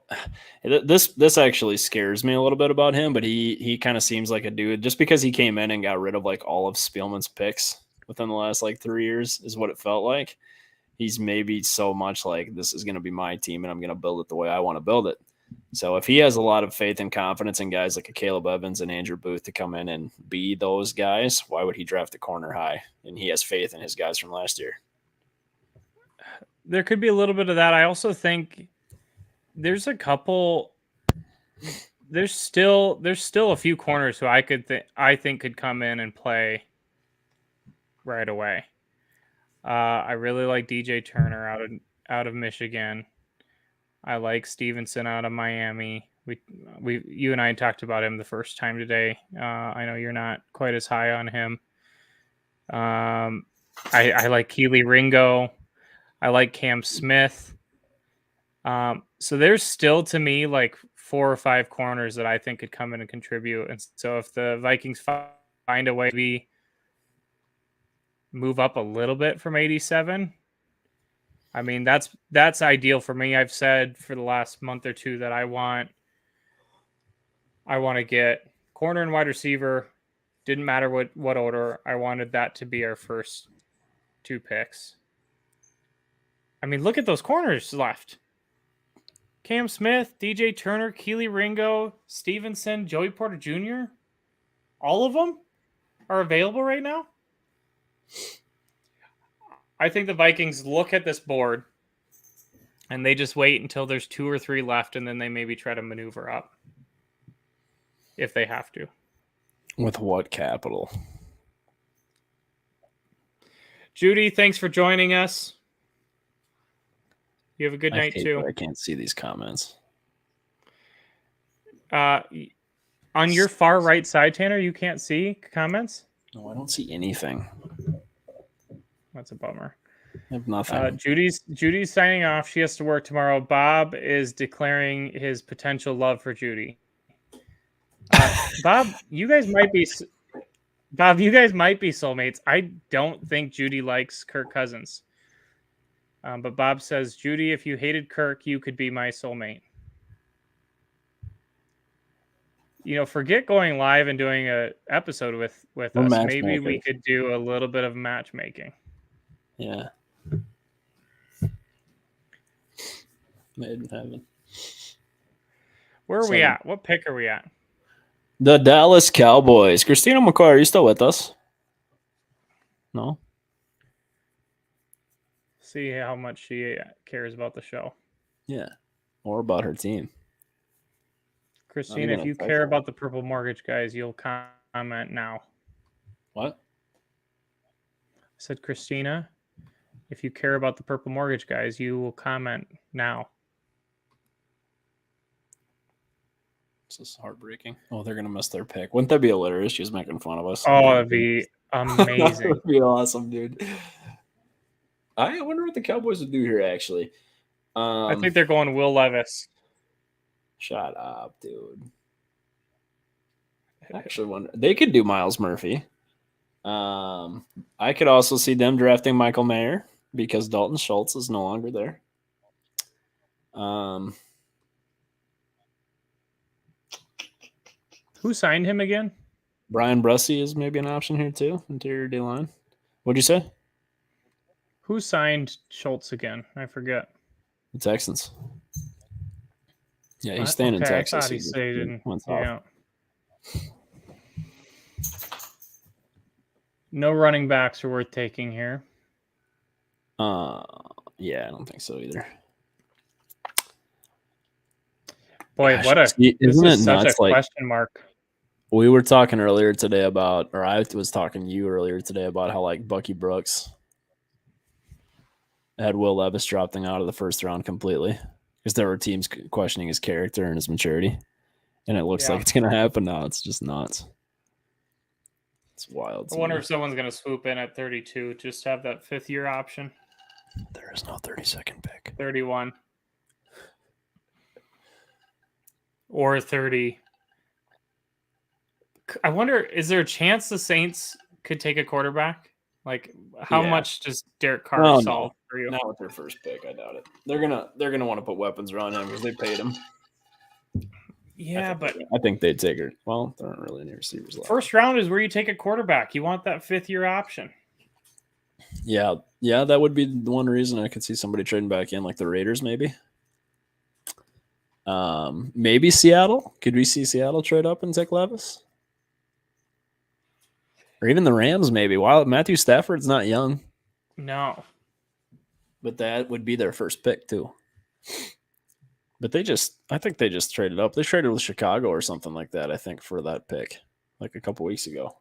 This actually scares me a little bit about him, but he kind of seems like a dude just because he came in and got rid of like all of Spielman's picks within the last like 3 years is what it felt like. He's maybe so much like this is going to be my team and I'm going to build it the way I want to build it. So if he has a lot of faith and confidence in guys like a Caleb Evans and Andrew Booth to come in and be those guys, why would he draft a corner high? And he has faith in his guys from last year. There could be a little bit of that. I also think there's a couple. There's still a few corners who I think could come in and play right away. I really like DJ Turner out of Michigan. I like Stevenson out of Miami. You and I talked about him the first time today. I know you're not quite as high on him. I like Keely Ringo. I like Cam Smith. So there's still, to me, like 4 or 5 corners that I think could come in and contribute. And so if the Vikings find a way to move up a little bit from 87, I mean, that's ideal for me. I've said for the last month or two that I want to get corner and wide receiver. Didn't matter what order. I wanted that to be our first 2 picks. I mean, look at those corners left. Cam Smith, DJ Turner, Keely Ringo, Stevenson, Joey Porter Jr. All of them are available right now. I think the Vikings look at this board and they just wait until there's 2 or 3 left, and then they maybe try to maneuver up if they have to. With what capital? Judy, thanks for joining us. You have a good night too. I can't see these comments. On your far right side, Tanner, you can't see comments? No, I don't see anything. That's a bummer. I have nothing. Judy's signing off. She has to work tomorrow. Bob is declaring his potential love for Judy. Bob, you guys might be soulmates. I don't think Judy likes Kirk Cousins. But Bob says, Judy, if you hated Kirk, you could be my soulmate. Forget going live and doing an episode with us. Maybe we could do a little bit of matchmaking. Yeah. Made in heaven. Where are we at? What pick are we at? The Dallas Cowboys. Christina McCoy, are you still with us? No? See how much she cares about the show. Yeah. Or about her team. Christina, if you care about the Purple Mortgage guys, you'll comment now. What? I said, Christina, if you care about the Purple Mortgage guys, you will comment now. This is heartbreaking. Oh, they're going to miss their pick. Wouldn't that be hilarious? She's making fun of us. Oh, that'd be amazing. That would be awesome, dude. I wonder what the Cowboys would do here, actually. I think they're going Will Levis. Shut up, dude. I actually wonder. They could do Miles Murphy. I could also see them drafting Michael Mayer because Dalton Schultz is no longer there. Who signed him again? Brian Brussey is maybe an option here too. Interior D-line. What'd you say? Who signed Schultz again? I forget. The Texans. Yeah, he's staying in Texas. I thought he stayed in. Yeah. No running backs are worth taking here. Yeah, I don't think so either. Boy, Gosh, isn't it such nuts? a question mark. We were talking earlier today about, or I was talking to you earlier today about how like Bucky Brooks had Will Levis dropping out of the first round completely because there were teams questioning his character and his maturity, and it looks like it's going to happen now. It's just nuts. It's wild. I wonder if someone's going to swoop in at 32, just have that 5th-year option. There is no 32nd pick. 31. Or 30. I wonder, is there a chance the Saints could take a quarterback? Like, how much does Derek Carr solve for you? Not with their first pick, I doubt it. They're gonna want to put weapons around him because they paid him. Yeah, I think they'd take her. Well, there aren't really any receivers left. First round is where you take a quarterback. You want that 5th-year option. Yeah, that would be the one reason I could see somebody trading back in, like the Raiders, maybe. Maybe Seattle. Could we see Seattle trade up and take Levis? Or even the Rams, maybe. While Matthew Stafford's not young, No. but that would be their first pick too. But I think they just traded up. They traded with Chicago or something like that, I think, for that pick, like a couple weeks ago.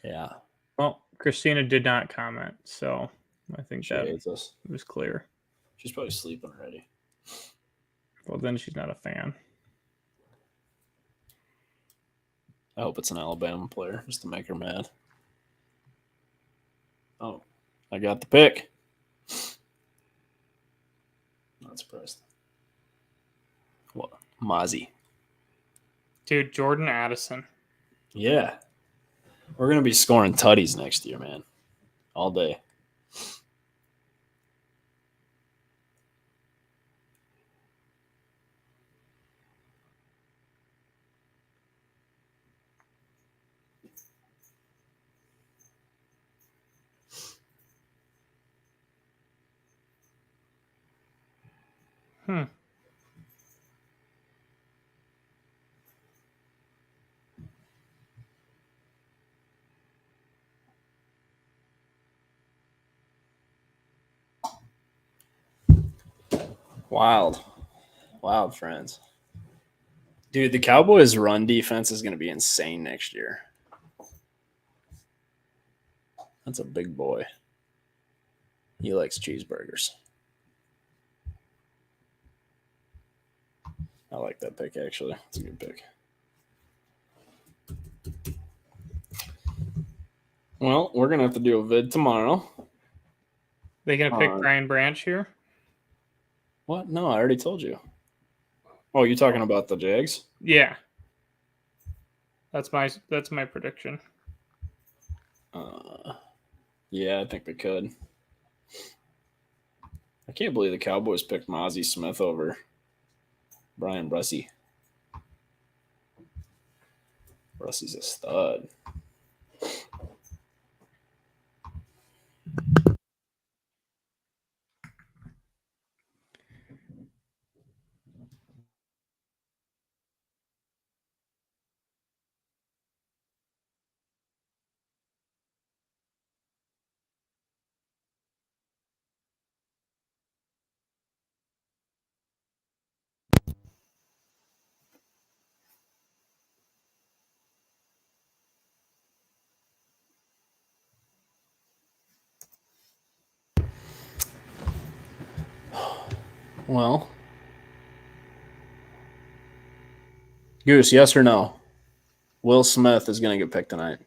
Yeah. Well, Christina did not comment, so I think She that hates us. was clear. She's probably sleeping already. Well, then she's not a fan. I hope it's an Alabama player just to make her mad. Oh, I got the pick. Not surprised. What? Mozzie. Dude, Jordan Addison. Yeah. We're going to be scoring tutties next year, man. All day. Hmm. Wild. Wild, friends. Dude, the Cowboys' run defense is going to be insane next year. That's a big boy. He likes cheeseburgers. I like that pick, actually. It's a good pick. Well, we're going to have to do a vid tomorrow. They gonna pick Uh, Brian Branch here? What? No, I already told you. Oh, you talking about the Jags? Yeah. That's my prediction. Yeah, I think they could. I can't believe the Cowboys picked Mozzie Smith over Brian Brussey. Brussey's a stud. Well, Goose, yes or no? Will Smith is going to get picked tonight.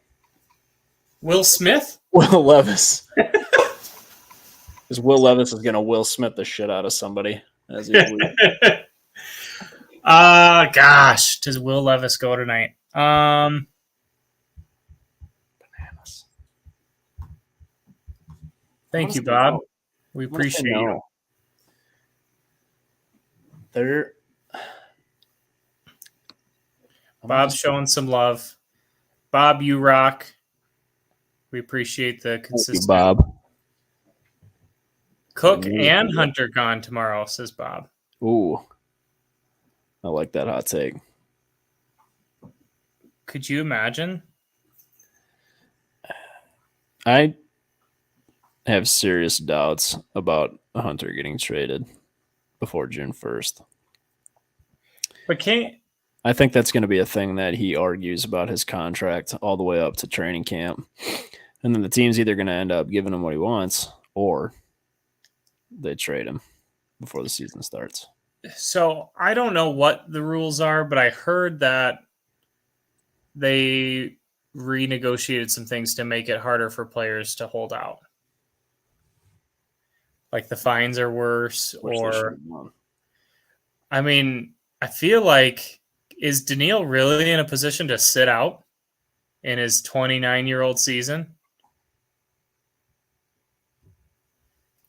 Will Smith? Will Levis. Because Will Levis is going to Will Smith the shit out of somebody. As he Gosh, does Will Levis go tonight? Bananas. Thank you, Honestly, Bob. no. We I'm gonna say appreciate you. no. They're Bob's showing some love. Bob, you rock. We appreciate the Thank you, consistent. Bob. Cook Thank and you. Hunter gone tomorrow, says Bob. Ooh. I like that hot take. Could you imagine? I have serious doubts about Hunter getting traded before June 1st. But can't I think that's going to be a thing that he argues about his contract all the way up to training camp. And then the team's either going to end up giving him what he wants or they trade him before the season starts. so I don't know what the rules are, but I heard that they renegotiated some things to make it harder for players to hold out. Like the fines are worse, Which they should or have done. I mean, I feel like is Daniil really in a position to sit out in his 29-year-old season?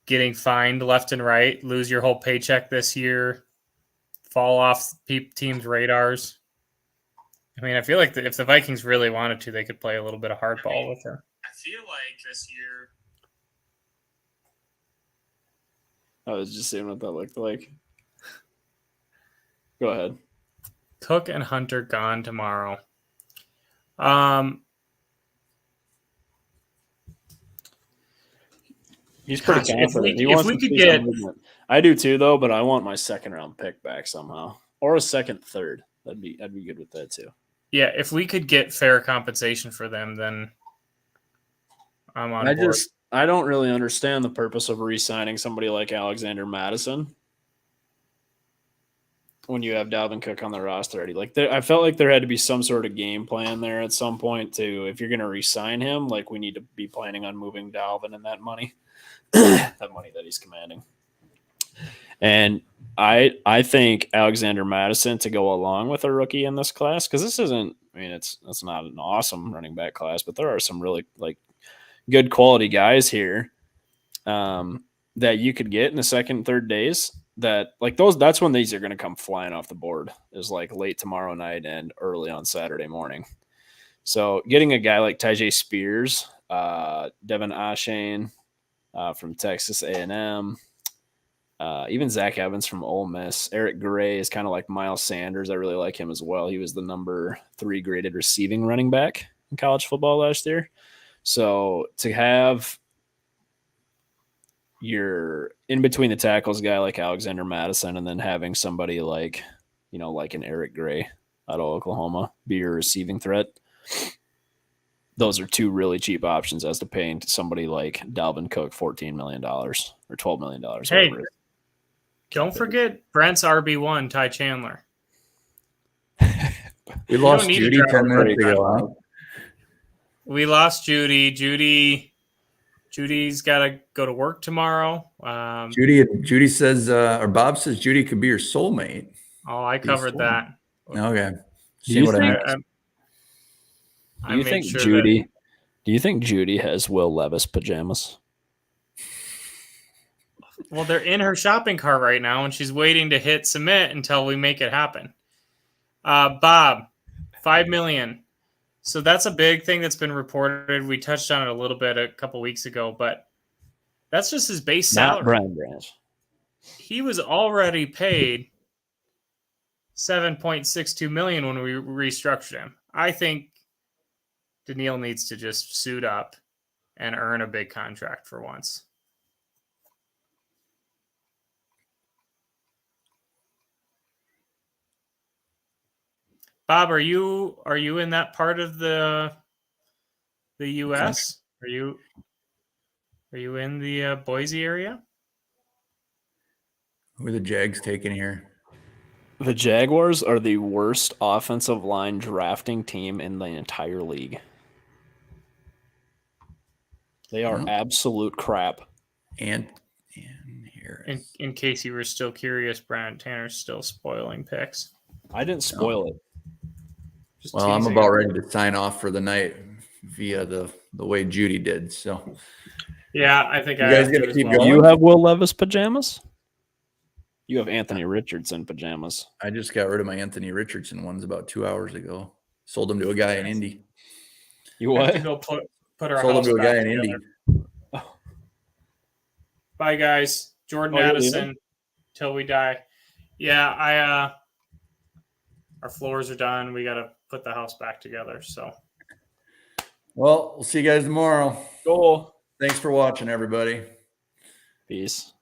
Getting fined left and right, lose your whole paycheck this year, fall off teams' radars. I mean, I feel like if the Vikings really wanted to, they could play a little bit of hardball with him. feel like this year. I was just seeing what that looked like. Go ahead. Cook and Hunter gone tomorrow. He's pretty Gosh, if confident. we- He if wants we to could see get- some movement. I do too, though. But I want my second round pick back somehow, or a second, third. I'd be good with that too. Yeah, if we could get fair compensation for them, then I'm on board. I don't really understand the purpose of re-signing somebody like Alexander Madison when you have Dalvin Cook on the roster already. Like, I felt like there had to be some sort of game plan there at some point to, if you're going to re-sign him, like we need to be planning on moving Dalvin and that money, that money that he's commanding. And I think Alexander Madison to go along with a rookie in this class, because this isn't, I mean, it's not an awesome running back class, but there are some really like good quality guys here that you could get in the second and third days that like those, that's when these are going to come flying off the board, is like late tomorrow night and early on Saturday morning. So getting a guy like Tyjae Spears, Devin Ashane from Texas A&M, even Zach Evans from Ole Miss, Eric Gray is kind of like Miles Sanders. I really like him as well. He was the number 3 graded receiving running back in college football last year. So to have your in between the tackles guy like Alexander Madison, and then having somebody like, you know, like an Eric Gray out of Oklahoma be your receiving threat, those are 2 really cheap options as to paying to somebody like Dalvin Cook $14 million or $12 million. Hey, don't forget Brent's RB1, Ty Chandler. We lost don't need to Judy drive 10 minutes pretty ago. Huh? We lost Judy. Judy's got to go to work tomorrow. Judy says, or Bob says Judy could be your soulmate. Oh, I covered that. Okay. Do See you what I think- meant. I Do you made think sure Judy? that- Do you think Judy has Will Levis pajamas? Well, they're in her shopping cart right now, and she's waiting to hit submit until we make it happen. Bob, $5 million. So that's a big thing that's been reported. We touched on it a little bit a couple weeks ago, but that's just his base salary. Not Brian Branch. He was already paid $7.62 million when we restructured him. I think Daniil needs to just suit up and earn a big contract for once. Bob, are you in that part of the U.S.? Are you in the Boise area? Who are the Jags taking here? The Jaguars are the worst offensive line drafting team in the entire league. They are Well. absolute crap. And here. In case you were still curious, Brian Tanner's still spoiling picks. I didn't spoil it. Just Well, I'm teasing. about ready to sign off for the night via the way Judy did. So Yeah, I think You I guys have gonna to as keep well. going? You have Will Levis pajamas? You have Anthony Richardson pajamas. I just got rid of my Anthony Richardson ones about 2 hours ago. Sold them to a guy in Indy. You I have to what? go put our Sold them house to a back guy in together. Indy. Bye, guys. Jordan Oh, you're Addison, leaving? till we die. Yeah, our floors are done. We got to put the house back together. So Well, we'll see you guys tomorrow. Cool. Thanks for watching, everybody. Peace.